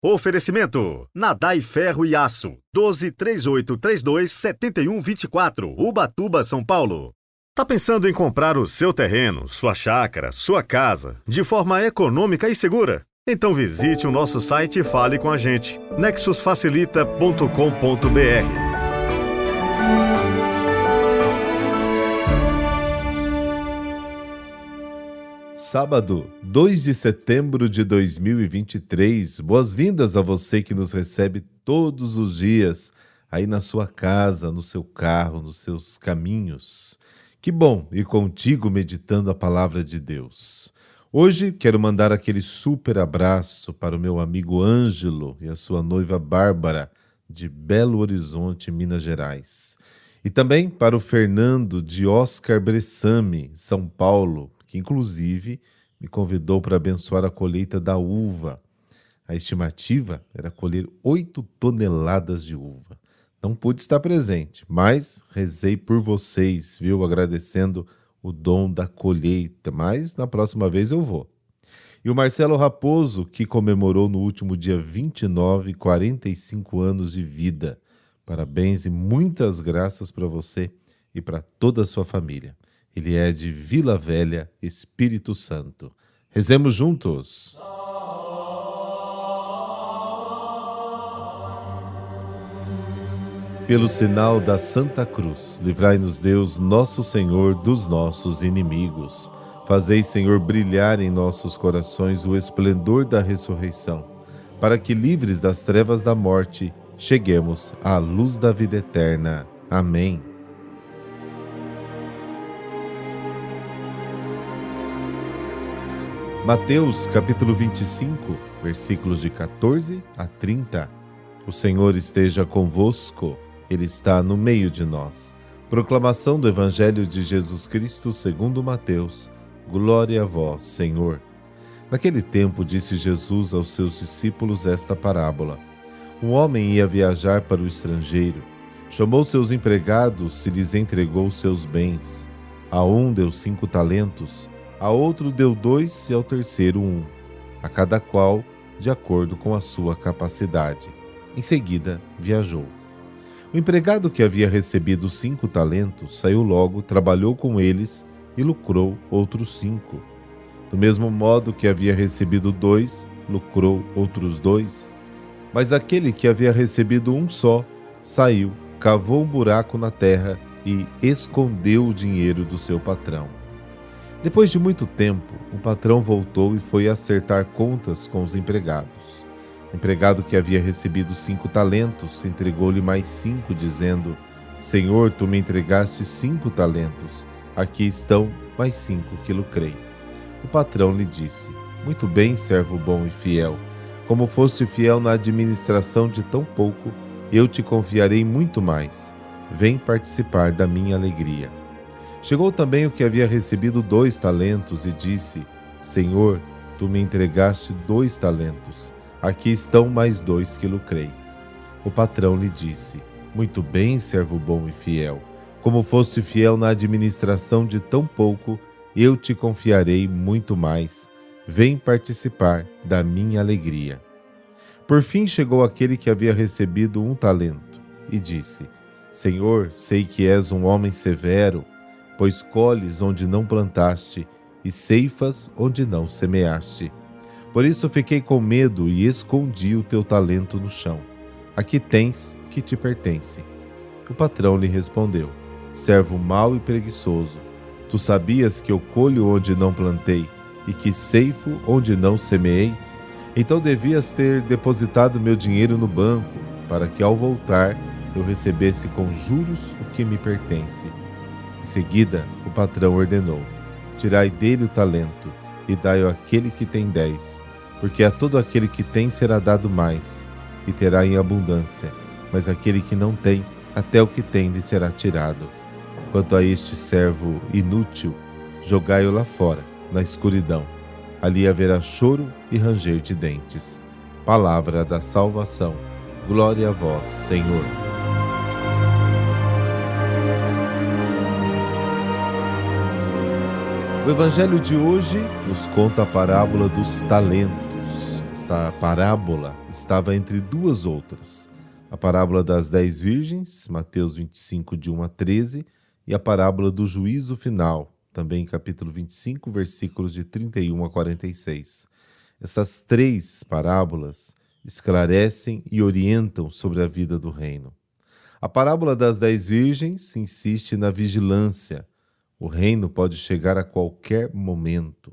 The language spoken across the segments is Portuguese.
Oferecimento: Nadai Ferro e Aço, 1238327124, Ubatuba, São Paulo. Tá pensando em comprar o seu terreno, sua chácara, sua casa, de forma econômica e segura? Então visite o nosso site e fale com a gente. nexusfacilita.com.br. Sábado, 2 de setembro de 2023. Boas-vindas a você que nos recebe todos os dias, aí na sua casa, no seu carro, nos seus caminhos. Que bom ir contigo meditando a palavra de Deus. Hoje quero mandar aquele super abraço para o meu amigo Ângelo e a sua noiva Bárbara, de Belo Horizonte, Minas Gerais. E também para o Fernando de Oscar Bressame, São Paulo, que inclusive me convidou para abençoar a colheita da uva. A estimativa era colher 8 toneladas de uva. Não pude estar presente, mas rezei por vocês, viu? Agradecendo o dom da colheita, mas na próxima vez eu vou. E o Marcelo Raposo, que comemorou no último dia 29, 45 anos de vida. Parabéns e muitas graças para você e para toda a sua família. Ele é de Vila Velha, Espírito Santo. Rezemos juntos. Pelo sinal da Santa Cruz, livrai-nos Deus, nosso Senhor, dos nossos inimigos. Fazei, Senhor, brilhar em nossos corações o esplendor da ressurreição, para que, livres das trevas da morte, cheguemos à luz da vida eterna. Amém. Mateus, capítulo 25, versículos de 14 a 30. O Senhor esteja convosco, Ele está no meio de nós. Proclamação do Evangelho de Jesus Cristo segundo Mateus. Glória a vós, Senhor. Naquele tempo disse Jesus aos seus discípulos esta parábola. Um homem ia viajar para o estrangeiro. Chamou seus empregados e lhes entregou seus bens. A um deu 5 talentos, a outro deu 2 e ao terceiro 1, a cada qual de acordo com a sua capacidade. Em seguida, viajou. O empregado que havia recebido 5 talentos saiu logo, trabalhou com eles e lucrou outros 5. Do mesmo modo que havia recebido 2, lucrou outros 2. Mas aquele que havia recebido 1 só, saiu, cavou um buraco na terra e escondeu o dinheiro do seu patrão. Depois de muito tempo, o patrão voltou e foi acertar contas com os empregados. O empregado que havia recebido 5 talentos entregou-lhe mais 5, dizendo: Senhor, tu me entregaste 5 talentos, aqui estão mais 5 que lucrei. O patrão lhe disse: Muito bem, servo bom e fiel. Como foste fiel na administração de tão pouco, eu te confiarei muito mais. Vem participar da minha alegria. Chegou também o que havia recebido 2 talentos e disse: Senhor, tu me entregaste 2 talentos. Aqui estão mais 2 que lucrei. O patrão lhe disse: Muito bem, servo bom e fiel. Como foste fiel na administração de tão pouco, eu te confiarei muito mais. Vem participar da minha alegria. Por fim chegou aquele que havia recebido 1 talento e disse: Senhor, sei que és um homem severo, pois colhes onde não plantaste e ceifas onde não semeaste. Por isso fiquei com medo e escondi o teu talento no chão. Aqui tens o que te pertence. O patrão lhe respondeu: Servo mau e preguiçoso, tu sabias que eu colho onde não plantei e que ceifo onde não semeei? Então devias ter depositado meu dinheiro no banco, para que ao voltar eu recebesse com juros o que me pertence. Em seguida, o patrão ordenou: Tirai dele o talento e dai-o àquele que tem 10, porque a todo aquele que tem será dado mais, e terá em abundância, mas aquele que não tem, até o que tem lhe será tirado. Quanto a este servo inútil, jogai-o lá fora, na escuridão. Ali haverá choro e ranger de dentes. Palavra da salvação. Glória a vós, Senhor. O Evangelho de hoje nos conta a parábola dos talentos. Esta esta parábola estava entre duas outras. A parábola das 10 virgens, Mateus 25, de 1 a 13, e a parábola do juízo final, também capítulo 25, versículos de 31 a 46. Essas três parábolas esclarecem e orientam sobre a vida do reino. A parábola das 10 virgens insiste na vigilância. O reino pode chegar a qualquer momento.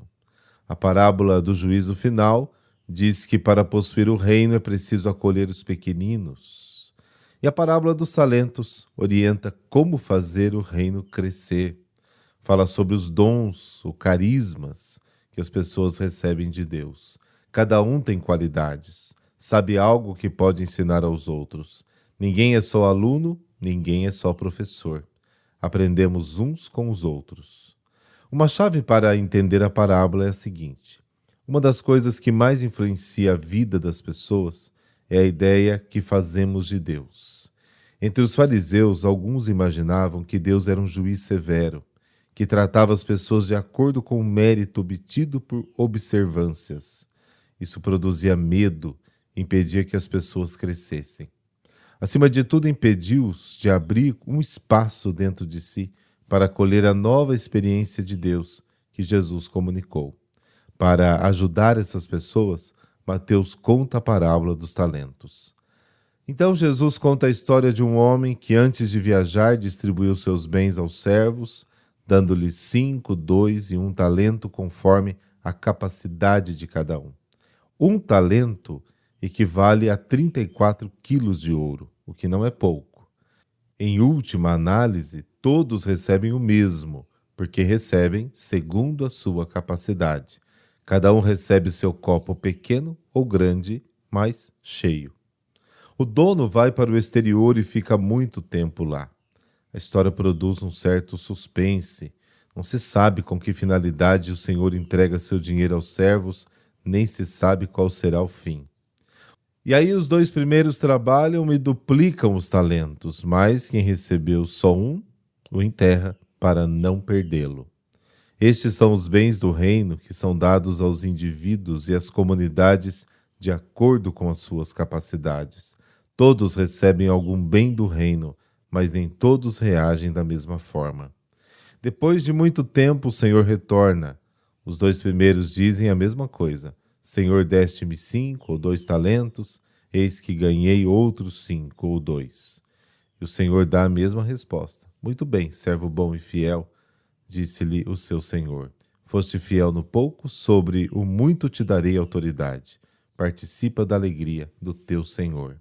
A parábola do juízo final diz que para possuir o reino é preciso acolher os pequeninos. E a parábola dos talentos orienta como fazer o reino crescer. Fala sobre os dons, ou carismas, que as pessoas recebem de Deus. Cada um tem qualidades, sabe algo que pode ensinar aos outros. Ninguém é só aluno, ninguém é só professor. Aprendemos uns com os outros. Uma chave para entender a parábola é a seguinte: uma das coisas que mais influencia a vida das pessoas é a ideia que fazemos de Deus. Entre os fariseus, alguns imaginavam que Deus era um juiz severo, que tratava as pessoas de acordo com o mérito obtido por observâncias. Isso produzia medo, impedia que as pessoas crescessem. Acima de tudo, impediu-os de abrir um espaço dentro de si para acolher a nova experiência de Deus que Jesus comunicou. Para ajudar essas pessoas, Mateus conta a parábola dos talentos. Então Jesus conta a história de um homem que antes de viajar distribuiu seus bens aos servos, dando-lhes 5, 2 e 1 talento conforme a capacidade de cada um. 1 talento equivale a 34 quilos de ouro, o que não é pouco. Em última análise, todos recebem o mesmo, porque recebem segundo a sua capacidade. Cada um recebe seu copo pequeno ou grande, mas cheio. O dono vai para o exterior e fica muito tempo lá. A história produz um certo suspense. Não se sabe com que finalidade o Senhor entrega seu dinheiro aos servos, nem se sabe qual será o fim. E aí os 2 primeiros trabalham e duplicam os talentos, mas quem recebeu só 1, o enterra para não perdê-lo. Estes são os bens do reino que são dados aos indivíduos e às comunidades de acordo com as suas capacidades. Todos recebem algum bem do reino, mas nem todos reagem da mesma forma. Depois de muito tempo, o Senhor retorna. Os 2 primeiros dizem a mesma coisa. Senhor, deste-me 5 ou 2 talentos, eis que ganhei outros 5 ou 2. E o Senhor dá a mesma resposta. Muito bem, servo bom e fiel, disse-lhe o seu Senhor. Foste fiel no pouco, sobre o muito te darei autoridade. Participa da alegria do teu Senhor.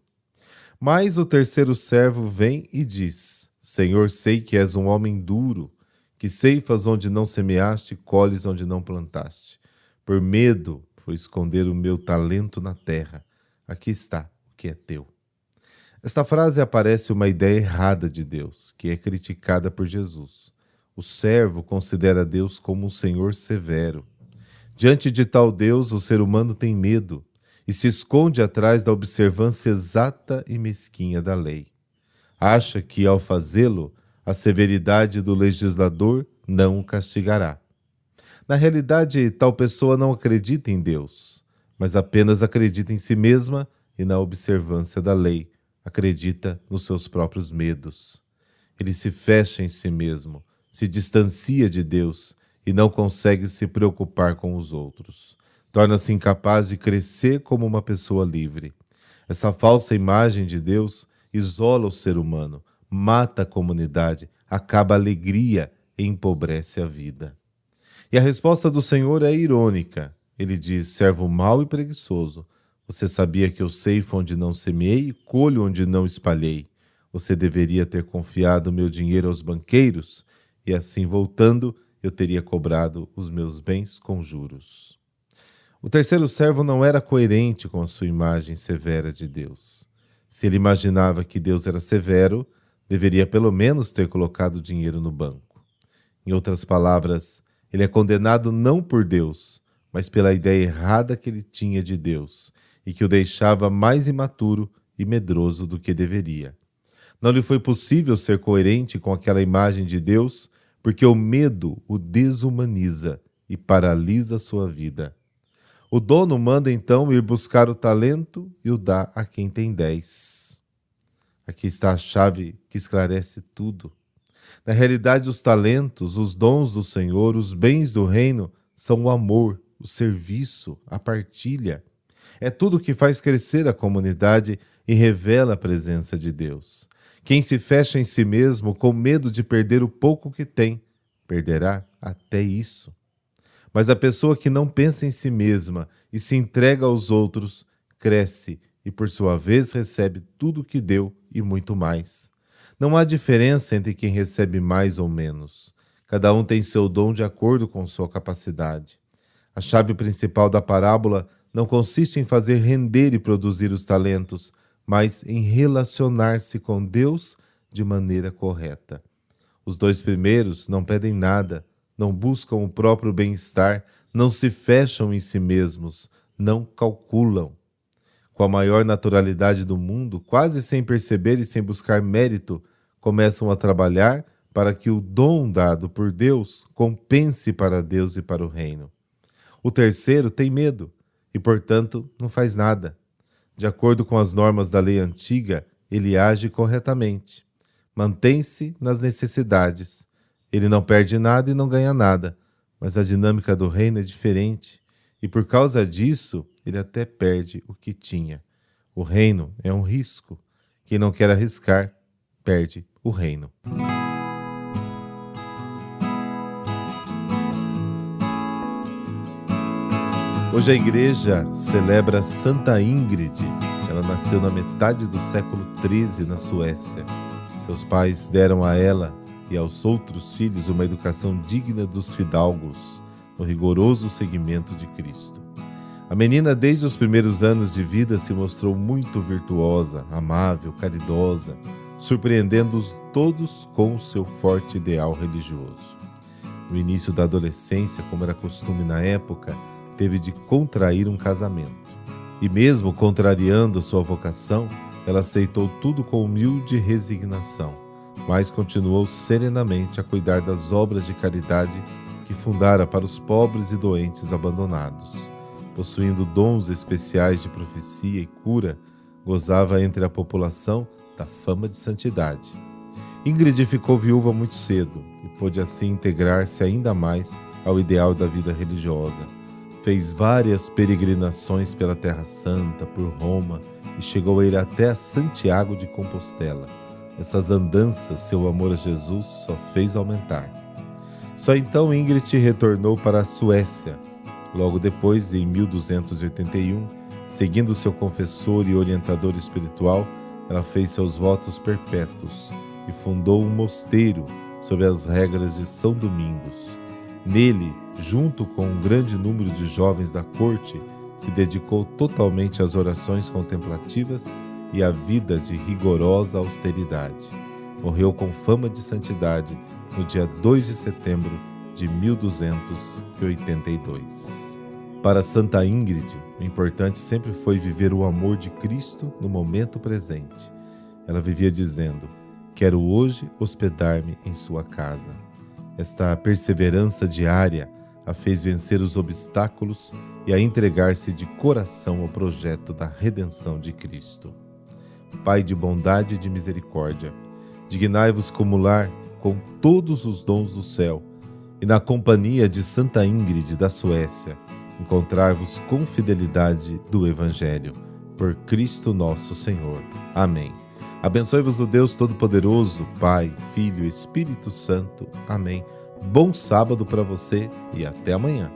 Mas o terceiro servo vem e diz: Senhor, sei que és um homem duro, que ceifas onde não semeaste, colhes onde não plantaste. Por medo, foi esconder o meu talento na terra. Aqui está o que é teu. Esta frase aparece uma ideia errada de Deus, que é criticada por Jesus. O servo considera Deus como um senhor severo. Diante de tal Deus, o ser humano tem medo e se esconde atrás da observância exata e mesquinha da lei. Acha que, ao fazê-lo, a severidade do legislador não o castigará. Na realidade, tal pessoa não acredita em Deus, mas apenas acredita em si mesma e na observância da lei, acredita nos seus próprios medos. Ele se fecha em si mesmo, se distancia de Deus e não consegue se preocupar com os outros. Torna-se incapaz de crescer como uma pessoa livre. Essa falsa imagem de Deus isola o ser humano, mata a comunidade, acaba a alegria e empobrece a vida. E a resposta do Senhor é irônica. Ele diz: servo mau e preguiçoso, você sabia que eu ceifo onde não semeei e colho onde não espalhei. Você deveria ter confiado meu dinheiro aos banqueiros, e assim, voltando, eu teria cobrado os meus bens com juros. O terceiro servo não era coerente com a sua imagem severa de Deus. Se ele imaginava que Deus era severo, deveria pelo menos ter colocado dinheiro no banco. Em outras palavras, ele é condenado não por Deus, mas pela ideia errada que ele tinha de Deus e que o deixava mais imaturo e medroso do que deveria. Não lhe foi possível ser coerente com aquela imagem de Deus porque o medo o desumaniza e paralisa sua vida. O dono manda então ir buscar o talento e o dá a quem tem 10. Aqui está a chave que esclarece tudo. Na realidade, os talentos, os dons do Senhor, os bens do reino são o amor, o serviço, a partilha. É tudo que faz crescer a comunidade e revela a presença de Deus. Quem se fecha em si mesmo com medo de perder o pouco que tem, perderá até isso. Mas a pessoa que não pensa em si mesma e se entrega aos outros, cresce e por sua vez recebe tudo o que deu e muito mais. Não há diferença entre quem recebe mais ou menos. Cada um tem seu dom de acordo com sua capacidade. A chave principal da parábola não consiste em fazer render e produzir os talentos, mas em relacionar-se com Deus de maneira correta. Os 2 primeiros não pedem nada, não buscam o próprio bem-estar, não se fecham em si mesmos, não calculam. Com a maior naturalidade do mundo, quase sem perceber e sem buscar mérito, começam a trabalhar para que o dom dado por Deus compense para Deus e para o reino. O terceiro tem medo e, portanto, não faz nada. De acordo com as normas da lei antiga, ele age corretamente. Mantém-se nas necessidades. Ele não perde nada e não ganha nada, mas a dinâmica do reino é diferente e, por causa disso, ele até perde o que tinha. O reino é um risco. Quem não quer arriscar, perde o reino. Hoje a igreja celebra Santa Ingrid. Ela nasceu na metade do século XIII na Suécia. Seus pais deram a ela e aos outros filhos uma educação digna dos fidalgos, no rigoroso seguimento de Cristo. A menina, desde os primeiros anos de vida, se mostrou muito virtuosa, amável, caridosa, surpreendendo-os todos com o seu forte ideal religioso. No início da adolescência, como era costume na época, teve de contrair um casamento. E mesmo contrariando sua vocação, ela aceitou tudo com humilde resignação, mas continuou serenamente a cuidar das obras de caridade que fundara para os pobres e doentes abandonados. Possuindo dons especiais de profecia e cura, gozava entre a população da fama de santidade. Ingrid ficou viúva muito cedo e pôde assim integrar-se ainda mais ao ideal da vida religiosa. Fez várias peregrinações pela Terra Santa, por Roma, e chegou a ir até a Santiago de Compostela. Essas andanças, seu amor a Jesus só fez aumentar. Só então Ingrid retornou para a Suécia. Logo depois, em 1281, seguindo seu confessor e orientador espiritual, ela fez seus votos perpétuos e fundou um mosteiro sob as regras de São Domingos. Nele, junto com um grande número de jovens da corte, se dedicou totalmente às orações contemplativas e à vida de rigorosa austeridade. Morreu com fama de santidade no dia 2 de setembro de 1282. Para Santa Ingrid, o importante sempre foi viver o amor de Cristo no momento presente. Ela vivia dizendo: "Quero hoje hospedar-me em sua casa." Esta perseverança diária a fez vencer os obstáculos e a entregar-se de coração ao projeto da redenção de Cristo. Pai de bondade e de misericórdia, dignai-vos comular com todos os dons do céu e na companhia de Santa Ingrid da Suécia, encontrar-vos com fidelidade do Evangelho. Por Cristo nosso Senhor. Amém. Abençoe-vos o Deus Todo-Poderoso, Pai, Filho e Espírito Santo. Amém. Bom sábado para você e até amanhã.